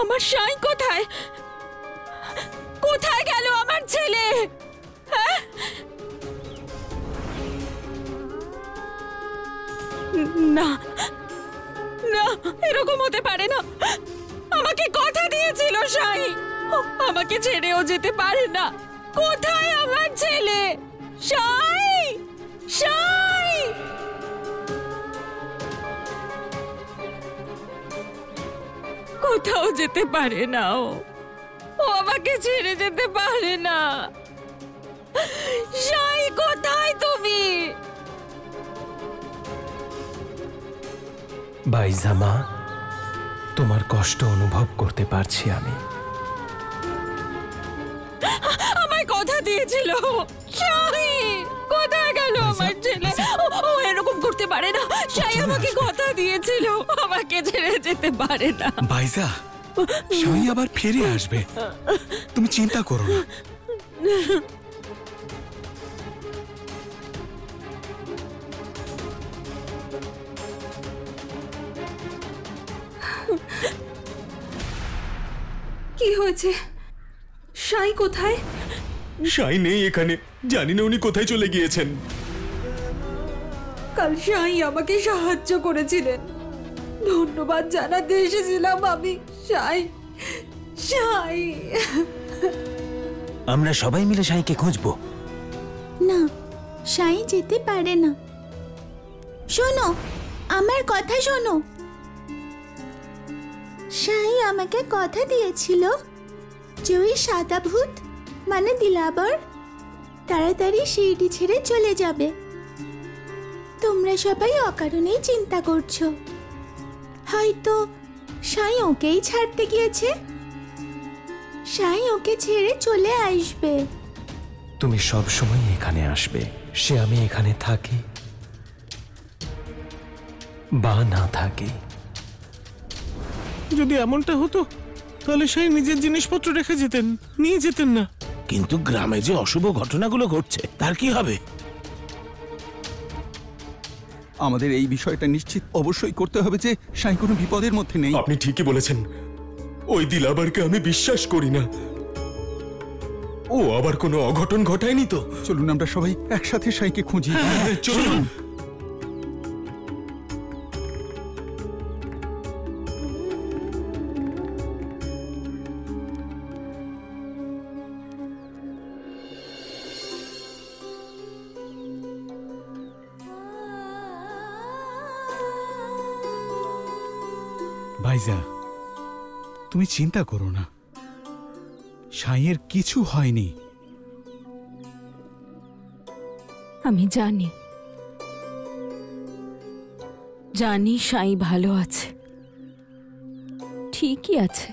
আমার সাই কোথায়? কোথায় গেল আমার ছেলে? না না, এরকম হতে পারে না। আমাকে কথা দিয়েছিল সাই, আমাকে ছেড়েও যেতে পারে না। কোথায় আমার ছেলে? সাই, সাই! কোথাও যেতে পারে না, ও আমাকে ছেড়ে যেতে পারে না। সাই, কোথায় তুমি? বাইজামা, তোমার কষ্ট অনুভব করতে পারছি আমি। আমায় কথা দিয়েছিল। সাই, কোথায় গেল আমার ছেলে? ও এরকম করতে পারে না। সাই আমাকে কথা দিয়েছিল, আমাকে ছেড়ে যেতে পারে না। বাইজা, সাই আবার ফিরে আসবে, তুমি চিন্তা করো না। কি হয়েছে? সাই কোথায়? সাই নেই এখানে, জানি না উনি কোথায় চলে গিয়েছেন। কাল সাই আমাকে সাহায্য করেছিলেন, ধন্যবাদ জানাতে এসেছিলাম আমি। সাই, সাই! আমরা সবাই মিলে সাইকে খুঁজবো। না, সাই যেতে পারে না। শোনো, আমার কথা শোনো। সাই আমাকে কথা দিয়েছিল যে ওই সাদা ভূত মানে দিলাবর তাড়াতাড়ি শিরডি ছেড়ে চলে যাবে। তোমরা সবাই অকারণেই চিন্তা করছো, হয়তো সাই ওকেই ছাড়তে গিয়েছে। সাই ওকে ছেড়ে চলে আসবে। তুমি সব সময় এখানে আসবে, সে আমি এখানে থাকি বা না থাকি। যদি এমনটা হতো তাহলে সেই নিজের জিনিসপত্র রেখে যেতেন, নিয়ে যেতেন না। কিন্তু গ্রামে যে অশুভ ঘটনাগুলো ঘটছে তার কি হবে? আমাদের এই বিষয়টা নিশ্চিত অবশ্যই করতে হবে যে সাই কোনো বিপদের মধ্যে নেই। আপনি ঠিকই বলেছেন, ওই দিলাবারকে আমি বিশ্বাস করি না। ও আবার কোনো অঘটন ঘটায়নি তো? চলুন আমরা সবাই একসাথে সাইকে খুঁজি। চলুন। ভাইজা, তুমি চিন্তা করো না, সাইয়ের কিছু হয়নি। আমি জানি, জানি সাই ভালো আছে, ঠিকই আছে,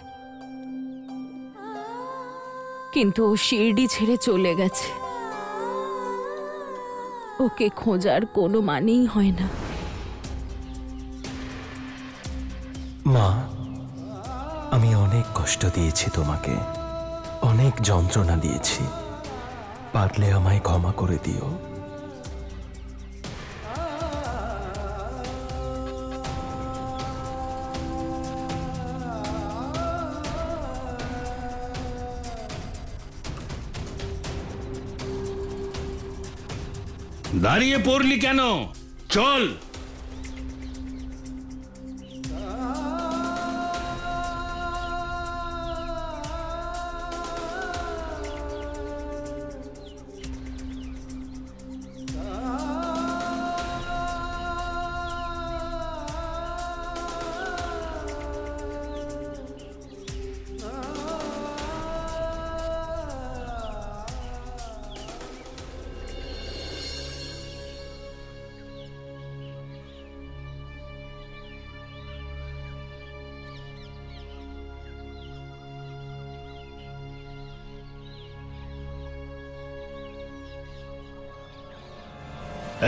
কিন্তু ও শিরডি ছেড়ে চলে গেছে। ওকে খোঁজার কোনো মানেই হয় না। মা, আমি অনেক কষ্ট দিয়েছি তোমাকে, অনেক। অনেক যন্ত্রণা দিয়েছি, পারলে আমায় ক্ষমা করে দিও। দাঁড়িয়ে পড়লি কেন? চল।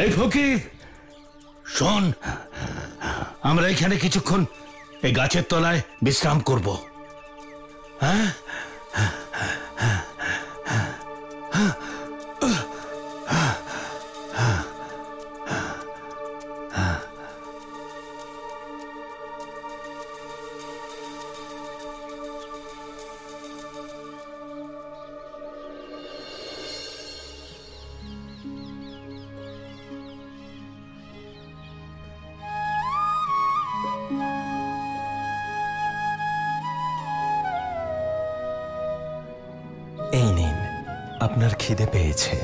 এই ফকির শোন, আমরা এখানে কিছুক্ষণ এই গাছের তলায় বিশ্রাম করব। হ্যাঁ, এই নিন, আপনার খিদে পেয়েছে,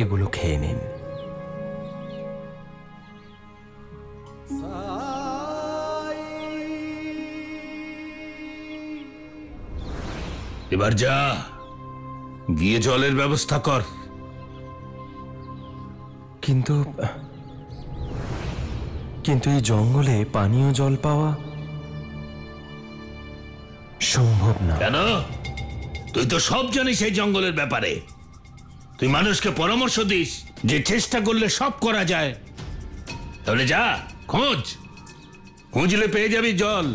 এগুলো খেয়ে নিন। এবার যা, গিয়ে জলের ব্যবস্থা কর। কিন্তু এই জঙ্গলে পানীয় জল পাওয়া সম্ভব না। কেন? তুই তো সব জানিস এই জঙ্গলের ব্যাপারে। তুই মানুষকে পরামর্শ দিস যে চেষ্টা করলে সব করা যায়। তাহলে যা, খুঁজলে পেয়ে যাবি জল।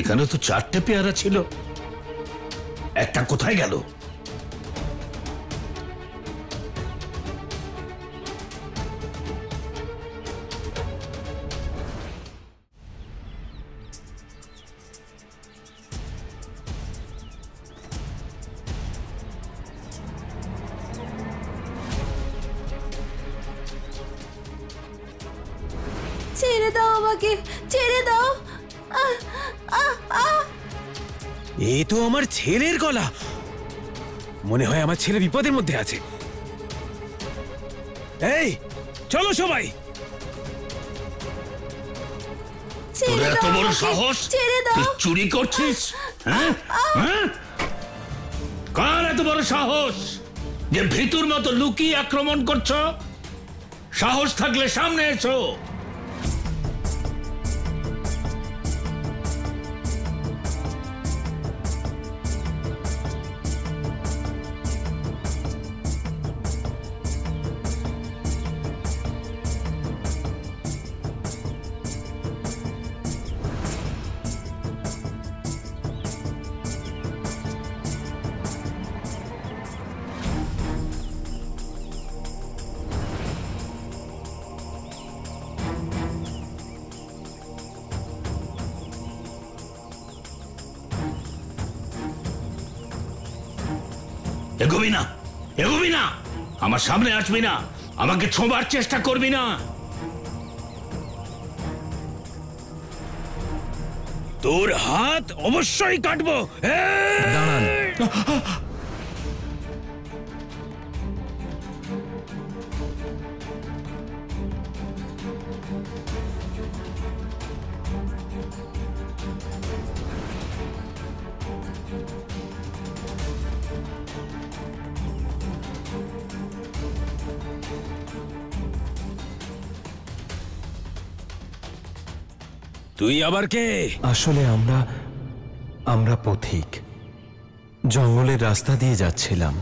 এখানে তো 4টে পেয়ারা ছিল, একটা কোথায় গেল? ছেড়ে দাও আমাকে, ছেড়ে দাও। এ তো আমার ছেলের গলা। মনে হয় আমার ছেলে বিপদের মধ্যে আছে। এই চলো সবাই। তোর এত বড় সাহস, তুই চুরি করছিস? হ্যাঁ, কার এত বড় সাহস যে ভিতুর মতো লুকিয়ে আক্রমণ করছো? সাহস থাকলে সামনে এসো। এগোবি না, এগোবি না, আমার সামনে আসবি না, আমাকে ছোঁবার চেষ্টা করবি না। তোর হাত অবশ্যই কাটবো। দাঁড়ান। তুই আবার কে? আসলে আমরা পথিক, জঙ্গলের রাস্তা দিয়ে যাচ্ছিলাম।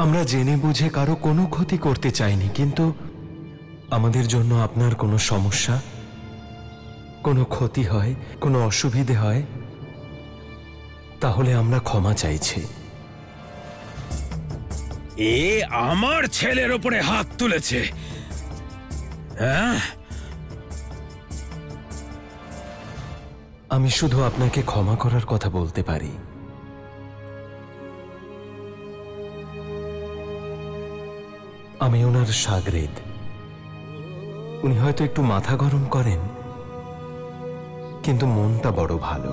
আমরা জেনে বুঝে কারো কোনো ক্ষতি করতে চাইনি, কিন্তু আমাদের জন্য আপনার কোনো সমস্যা, কোনো ক্ষতি হয়, কোনো অসুবিধে হয়, তাহলে আমরা ক্ষমা চাইছি। এ আমার ছেলের ওপরে হাত তুলেছে, হ্যাঁ? আমি শুধু আপনাকে ক্ষমা করার কথা বলতে পারি। আমি ওনার শাগরেদ। উনি হয়তো একটু মাথা গরম করেন, কিন্তু মনটা বড় ভালো।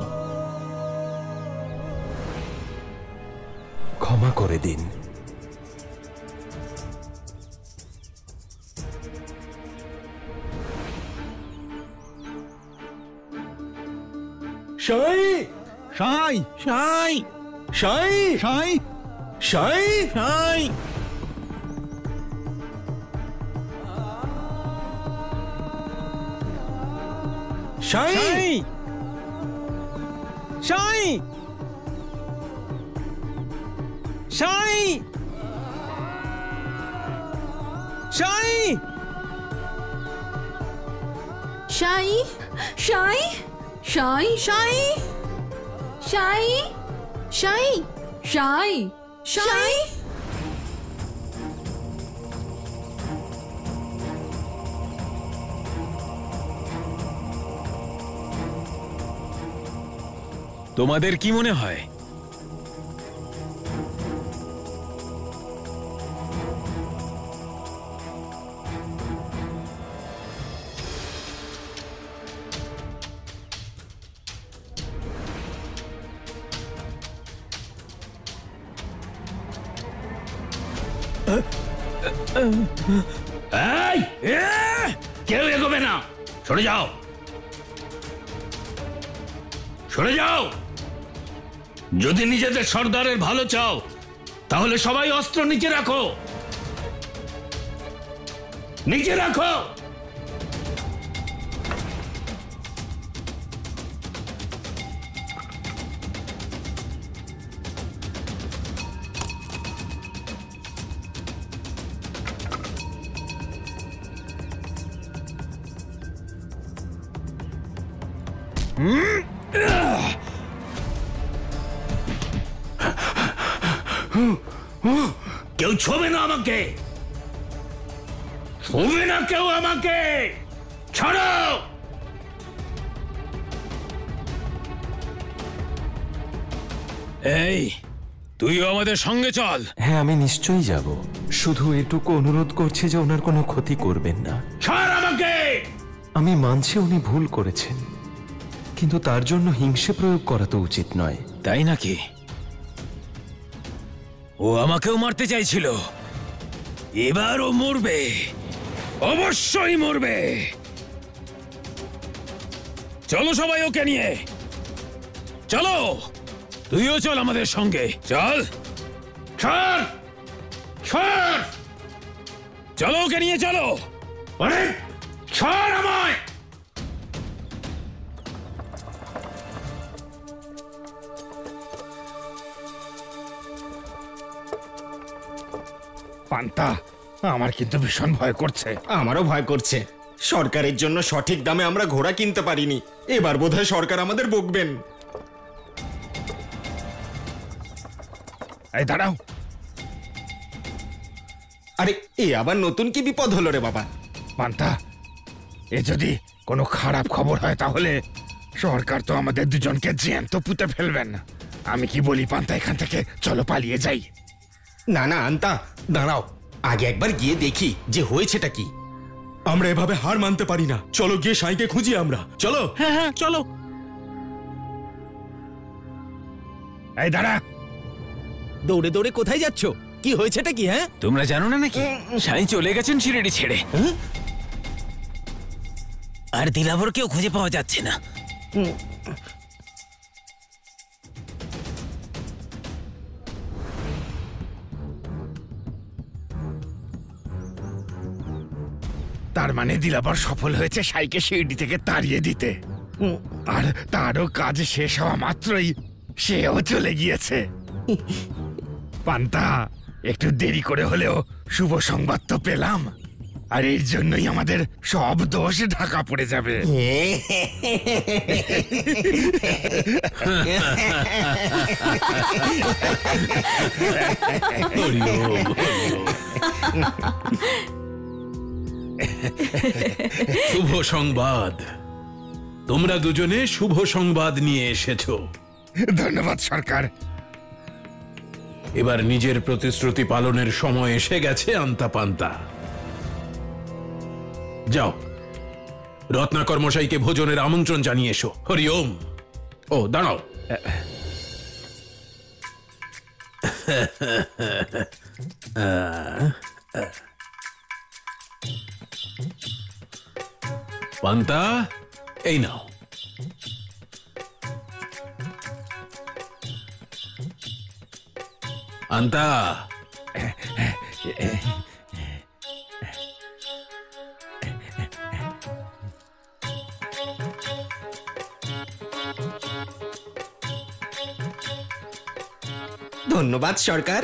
ক্ষমা করে দিন। সাই সাই সাই সাই সাই সাই সাই সাই সাই সাই সাই সাই সাই সাই সাই সাই সাই সাই সাই তোমাদের কি মনে হয় এই, কেউ এগোবে না, সরে যাও, সরে যাও। যদি নিজেদের সর্দারের ভালো চাও তাহলে সবাই অস্ত্র নিচে রাখো, নিচে রাখো। কেউ ছোবে না আমাকে, ছোবে না কেউ আমাকে, ছাড়ো। এই, তুইও আমাদের সঙ্গে চল। হ্যাঁ, আমি নিশ্চয়ই যাব। শুধু এটুকু অনুরোধ করছি যে ওনার কোনো ক্ষতি করবেন না। ছাড় আমাকে। আমি মানছি উনি ভুল করেছেন, কিন্তু তার জন্য হিংসে প্রয়োগ করা তো উচিত নয়। তাই নাকি? ও আমাকেও মারতে চাইছিল, এবার ও মরবে, অবশ্যই মরবে। চলো সবাই ওকে নিয়ে, চলো, তুইও চল আমাদের সঙ্গে, চল। ছাড়, ছাড়, চলো ওকে নিয়ে চলো। আরে ছাড় আমায়। পান্তা, আমার কিন্তু ভীষণ ভয় করছে। আমারও ভয় করছে। সরকারের জন্য সঠিক দামে আমরা ঘোড়া কিনতে পারিনি। এবার বোধহয় সরকার আমাদের বকবেন। এই দাঁড়াও, আরে এ আবার নতুন কি বিপদ হলো রে বাবা? পান্তা, এ যদি কোনো খারাপ খবর হয় তাহলে সরকার তো আমাদের দুজনকে জ্যান্ত পুঁতে ফেলবেন। আমি কি বলি পান্তা, এখান থেকে চলো পালিয়ে যাই। না না আন্তা, দাঁড়াও, আগে একবার গিয়ে দেখি যে হয়েছেটা কি। আমরা এভাবে হার মানতে পারি না। চলো গিয়ে সাইকে খুঁজি আমরা, চলো। হ্যাঁ হ্যাঁ চলো। এই দাঁড়া, দৌড়ে দৌড়ে কোথায় যাচ্ছ? কি হয়েছেটা কি? হ্যাঁ, তোমরা জানো না নাকি সাই চলে গেছেন শিরেডি ছেড়ে, আর দিলাবরকেও খুঁজে পাওয়া যাচ্ছে না। তার মানে দিলাবর সফল হয়েছে সাইকে শিরডি থেকে তাড়িয়ে দিতে, আর তারও কাজ শেষ হওয়া মাত্রই সেও চলে গিয়েছে। পান্তা, একটু দেরি করে হলেও শুভ সংবাদ তো পেলাম, আর এর জন্যই আমাদের সব দোষ ঢাকা পড়ে যাবে। শুভ সংবাদ, তোমরা দুজনে শুভ সংবাদ নিয়ে এসেছো। ধন্যবাদ সরকার। এবার নিজের প্রতিশ্রুতি পালনের সময় এসে গেছে আন্তা পান্তা। যাও, রত্নাকর মশাইকে ভোজনের আমন্ত্রণ জানিয়ে এসো। হরি ওম। ও দাঁড়াও, পান্তা, এই নাও। আন্তা, ধন্যবাদ সরকার।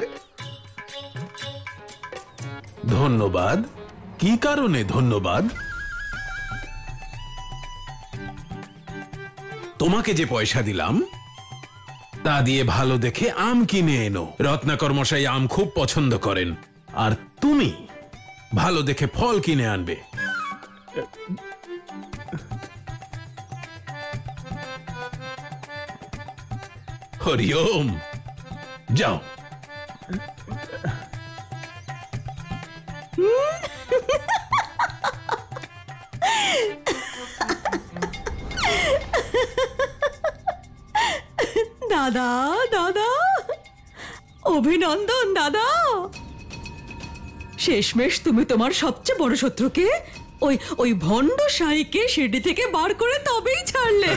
ধন্যবাদ? কি কারণে ধন্যবাদ? তোমাকে যে পয়সা দিলাম তা দিয়ে ভালো দেখে আম কিনে এনো। রত্নাকর মশাই আম খুব পছন্দ করেন, আর তুমি ভালো দেখে ফল কিনে আনবে। হরি ওম। যাও। দাদা দাদা, অভিনন্দন দাদা। শেষমেশ তুমি তোমার সবচেয়ে বড় শত্রুকে, ওই ভণ্ড সাইকে শিরডি থেকে বার করে তবেই ছাড়লে।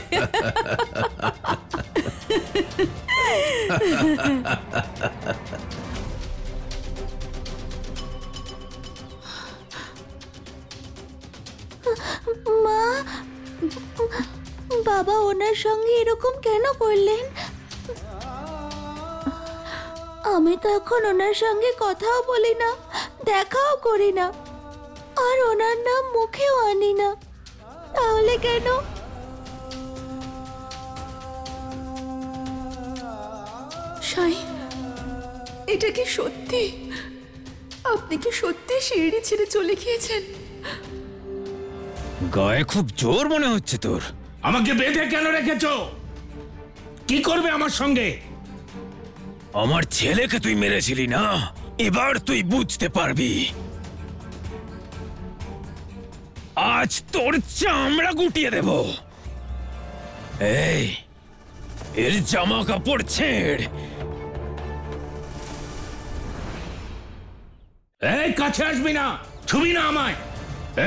মা, বাবা ওনার সঙ্গে এরকম কেন করলেন? আমি তো এখন ওনার সঙ্গে কথাও বলি না, দেখাও করি না, আর ওনার নাম মুখেও আনি না। তাহলে কেন? সাই, এটা কি সত্যি? আপনি কি সত্যি শিরডি ছেড়ে চলে গিয়েছেন? গায়ে খুব জোর মনে হচ্ছে তোর। আমাকে বেঁধে কেন রেখেছো? কি করবে আমার সঙ্গে? আমার ছেলেকে তুই মেরেছিলি না, এবার তুই বুঝতে পারবি। আজ তোর চামড়া গুটিয়ে দেব। এই, এর জামা কাপড় ছেড়। এই, কাছে আসবি না, ছুবি না আমায়।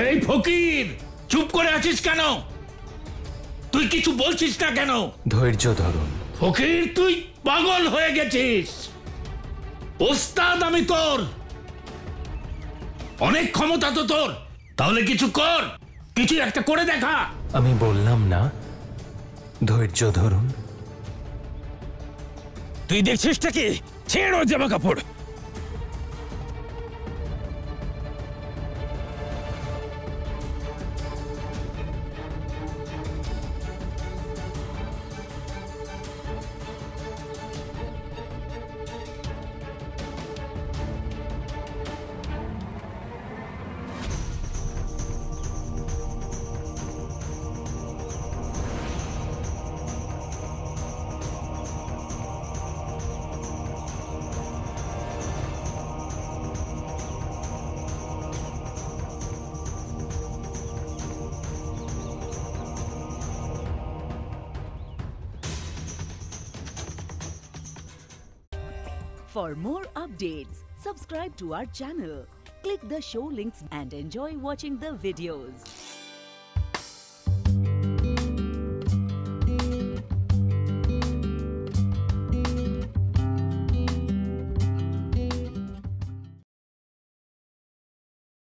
এই ফকির, চুপ করে আছিস কেন? তুই কিছু বলছিস না কেন? ধৈর্য ধরুন। ফকির, তুই পাগল হয়ে গেছিস। ওস্তাদ আমি তোর, অনেক ক্ষমতা তো তোর। তাহলে কিছু কর, কিছু একটা করে দেখা। আমি বললাম না, ধৈর্য ধরুন। তুই দেখছিসটা কি? ছেড় ওর জামা কাপড়। For more updates, subscribe to our channel, click the show links and enjoy watching the videos.